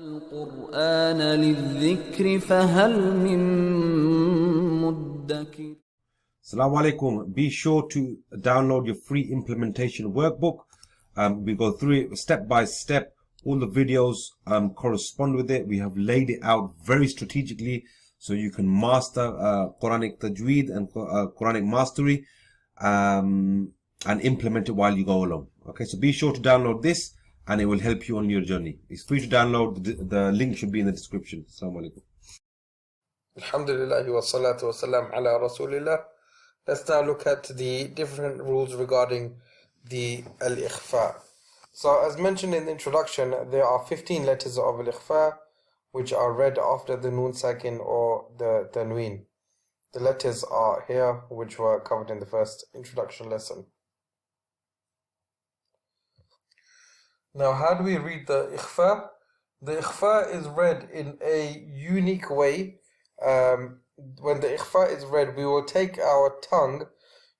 القرآن للذكر فهل من مدكر. Salam Alykum. Be sure to download your free implementation workbook. We go through it step by step. All the videos correspond with it. We have laid it out very strategically so you can master Quranic Tajweed and Quranic Mastery and implement it while you go along. Okay, so be sure to download this and it will help you on your journey. It's free to download. The link should be in the description. Salam Alykum. Alhamdulillah wa salatu wa salam ala Rasulillah. Let's now look at the different rules regarding the Al-Ikhfaa. So as mentioned in the introduction, there are 15 letters of Al-Ikhfaa which are read after the Noon Sakin or the Tanween. The letters are here which were covered in the first introduction lesson. Now how do we read the Ikhfaa? The Ikhfaa is read in a unique way. When the Ikhfaa is read, we will take our tongue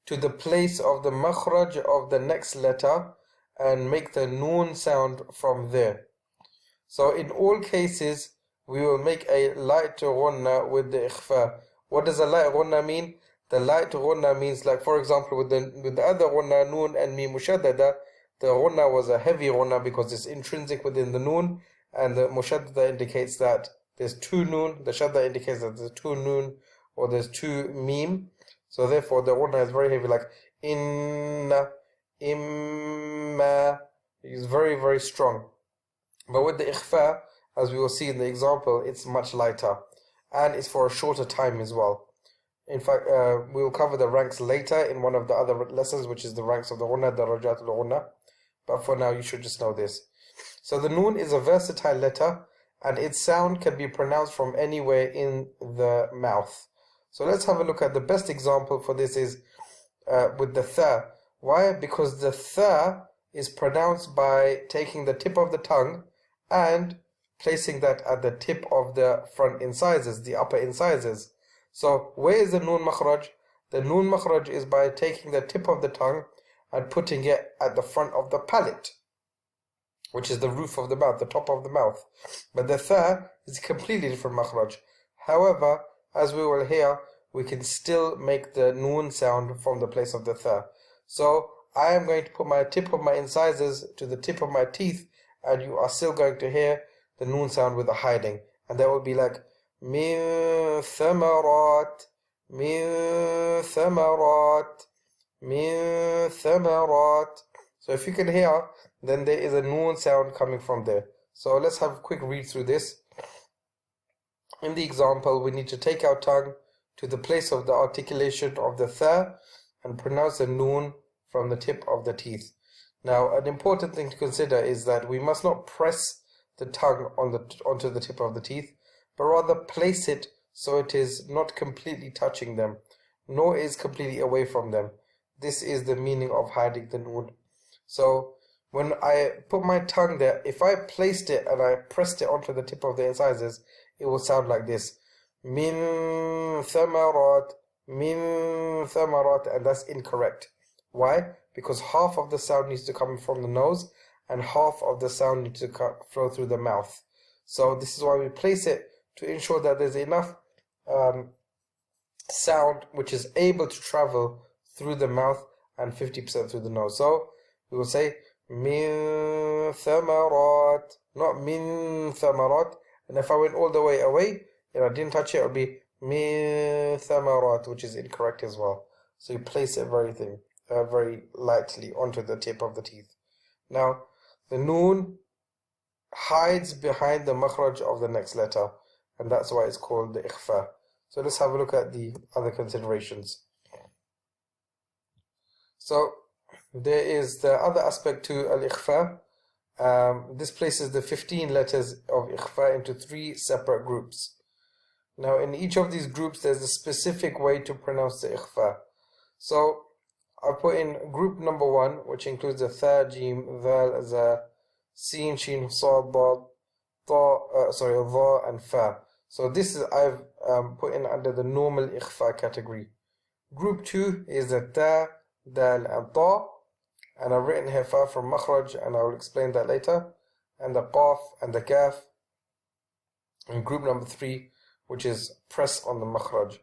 to the place of the makhraj of the next letter and make the noon sound from there. So in all cases, we will make a light ghunna with the Ikhfaa. What does a light ghunna mean? The light ghunna means, like for example with the other ghunna, noon and mim mushaddada, the ghunna was a heavy ghunna because it's intrinsic within the noon, and the mushaddada indicates that there's two noon, the shadda indicates that there's two noon or there's two mim. So therefore the ghunna is very heavy, like inna, imma, is very, very strong. But with the Ikhfaa, as we will see in the example, it's much lighter and it's for a shorter time as well. In fact, we will cover the ranks later in one of the other lessons, which is the ranks of the ghunna, darajatul ghunna. But for now, you should just know this. So the noon is a versatile letter, and its sound can be pronounced from anywhere in the mouth. So let's have a look at the best example for this is with the tha. Why? Because the tha is pronounced by taking the tip of the tongue and placing that at the tip of the front incisors, the upper incisors. So where is the noon makhraj? The noon makhraj is by taking the tip of the tongue and putting it at the front of the palate, which is the roof of the mouth, the top of the mouth. But the tha is a completely different makhraj. However, as we will hear, we can still make the noon sound from the place of the tha. So I am going to put my tip of my incisors to the tip of my teeth, and you are still going to hear the noon sound with a hiding. And that will be like min thamarat, min thamarat, min thamarat. So if you can hear, then there is a noon sound coming from there. So let's have a quick read through this. In the example, we need to take our tongue to the place of the articulation of the tha and pronounce the noon from the tip of the teeth. Now, an important thing to consider is that we must not press the tongue onto the tip of the teeth, but rather place it so it is not completely touching them, nor is completely away from them. This is the meaning of hiding the noon. So when I put my tongue there, if I placed it and I pressed it onto the tip of the incisors, it will sound like this. Min thamarat, and that's incorrect. Why? Because half of the sound needs to come from the nose and half of the sound needs to flow through the mouth. So this is why we place it, to ensure that there's enough sound which is able to travel through the mouth and 50% through the nose. So we will say min thamarat, not min thamarat. And if I went all the way away and I didn't touch it, it would be min thamarat, which is incorrect as well. So you place it very lightly onto the tip of the teeth. Now, the noon hides behind the makhraj of the next letter, and that's why it's called the Ikhfaa. So let's have a look at the other considerations. So there is the other aspect to Al-Ikhfaa. This places the 15 letters of Ikhfaa into 3 separate groups. Now in each of these groups there's a specific way to pronounce the Ikhfaa. So I put in group number 1, which includes the tha, jim, val, za, sin, shin, sad, dad, dha and fa. So this is I've put in under the normal Ikhfaa category. Group 2 is the ta, dal and ta, and I've written here fa from makhraj, and I will explain that later, and the qaf and the kaf, And group number 3, which is press on the makhraj.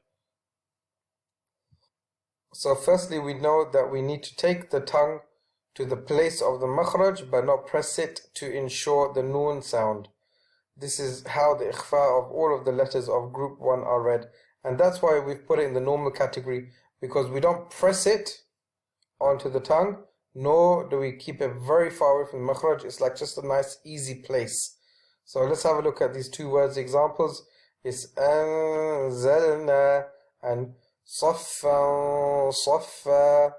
So firstly, we know that we need to take the tongue to the place of the makhraj but not press it to ensure the noon sound. This is how the ikhfa of all of the letters of group 1 are read, and that's why we've put it in the normal category, because we don't press it onto the tongue, nor do we keep it very far away from the makhraj. It's like just a nice easy place. So let's have a look at these two words examples. It's anzalna and صفا صفا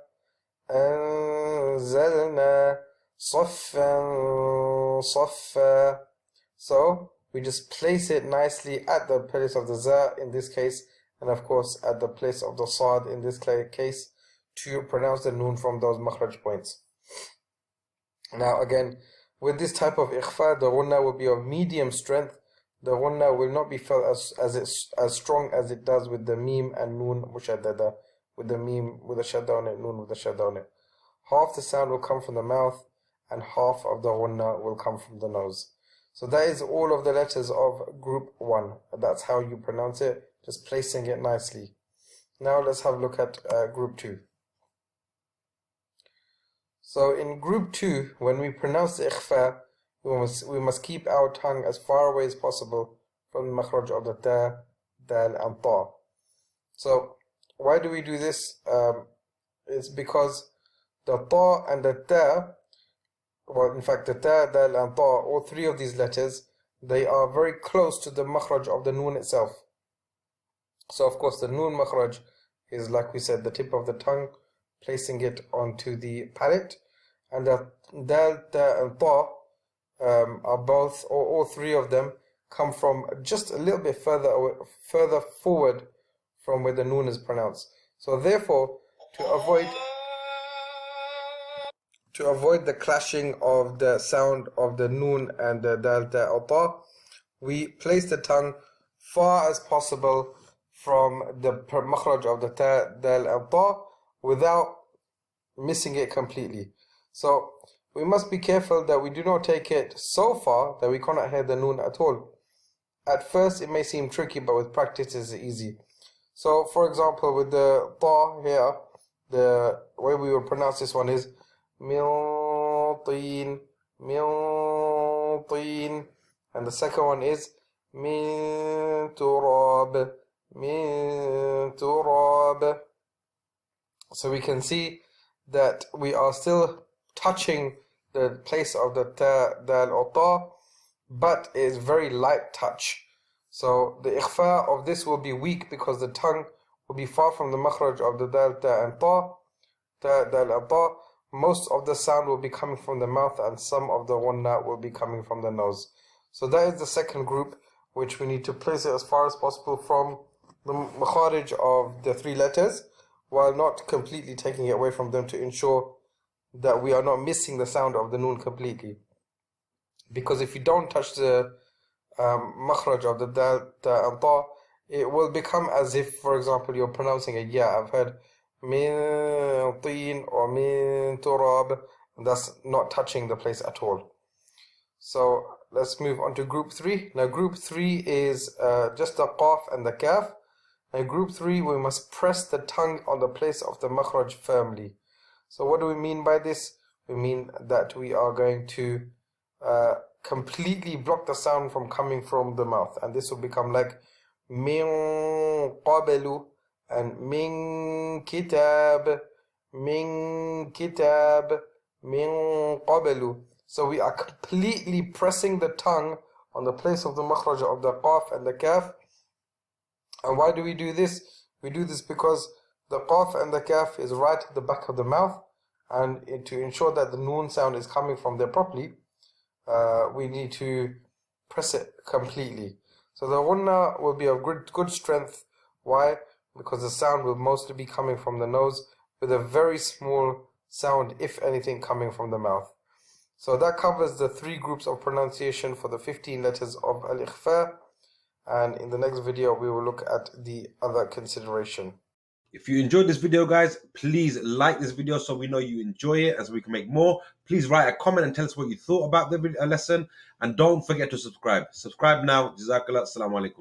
أنزلنا صفا صفا. So we just place it nicely at the place of the za in this case, and of course at the place of the sad in this case, to pronounce the noon from those makhraj points. Now again, with this type of ikhfa, the ghunna will be of medium strength. The ghunna will not be felt as strong as it does with the mim and noon mushaddada, with the mim with a shadda on it, noon with a shadda on it. Half the sound will come from the mouth and half of the ghunna will come from the nose. So that is all of the letters of group 1. That's how you pronounce it, just placing it nicely. Now let's have a look at group 2. So in group 2, when we pronounce the ikhfa, we must keep our tongue as far away as possible from the makhraj of the ta, dal and ta. So why do we do this? It's because the ta and the ta, well in fact the ta, dal and ta, all three of these letters, they are very close to the makhraj of the noon itself. So of course the noon makhraj is, like we said, the tip of the tongue, placing it onto the palate, and the dal, ta and ta are both, or all three of them, come from just a little bit further away, further forward from where the noon is pronounced. So therefore, to avoid the clashing of the sound of the noon and the dal, ta, or ta, we place the tongue far as possible from the makhraj of the ta, dal, and ta without missing it completely. So we must be careful that we do not take it so far that we cannot hear the noon at all. At first it may seem tricky, but with practice it's easy. So for example, with the ta here, the way we will pronounce this one is miltin, miltin, and the second one is min turab, min turab. So we can see that we are still touching the place of the ta, dal, or ta, but it is very light touch. So the ikhfa of this will be weak because the tongue will be far from the makhraj of the dal, ta, and ta, dal, and ta. Most of the sound will be coming from the mouth and some of the ghunna will be coming from the nose. So that is the second group, which we need to place it as far as possible from the makharij of the three letters, while not completely taking it away from them, to ensure that we are not missing the sound of the noon completely. Because if you don't touch the makhraj of the dal, ta, and ta, it will become as if, for example, you're pronouncing a ya. I've heard min tin or min turab, and that's not touching the place at all. So let's move on to group 3. Now group 3 is just the qaf and the kaf. And group 3, we must press the tongue on the place of the makhraj firmly. So what do we mean by this? We mean that we are going to completely block the sound from coming from the mouth, and this will become like min qablu and min kitab, min kitab, min qablu. So we are completely pressing the tongue on the place of the makhraj of the qaf and the kaf. And why do we do this? We do this because the qaf and the kaf is right at the back of the mouth, and to ensure that the noon sound is coming from there properly, we need to press it completely. So the ghunna will be of good strength. Why? Because the sound will mostly be coming from the nose, with a very small sound, if anything, coming from the mouth. So that covers the 3 groups of pronunciation for the 15 letters of al-ikhfa. And in the next video we will look at the other consideration. If you enjoyed this video, guys, please like this video so we know you enjoy it, as we can make more. Please write a comment and tell us what you thought about the lesson. And don't forget to subscribe. Subscribe now. Jazakallah. Salam Alykum.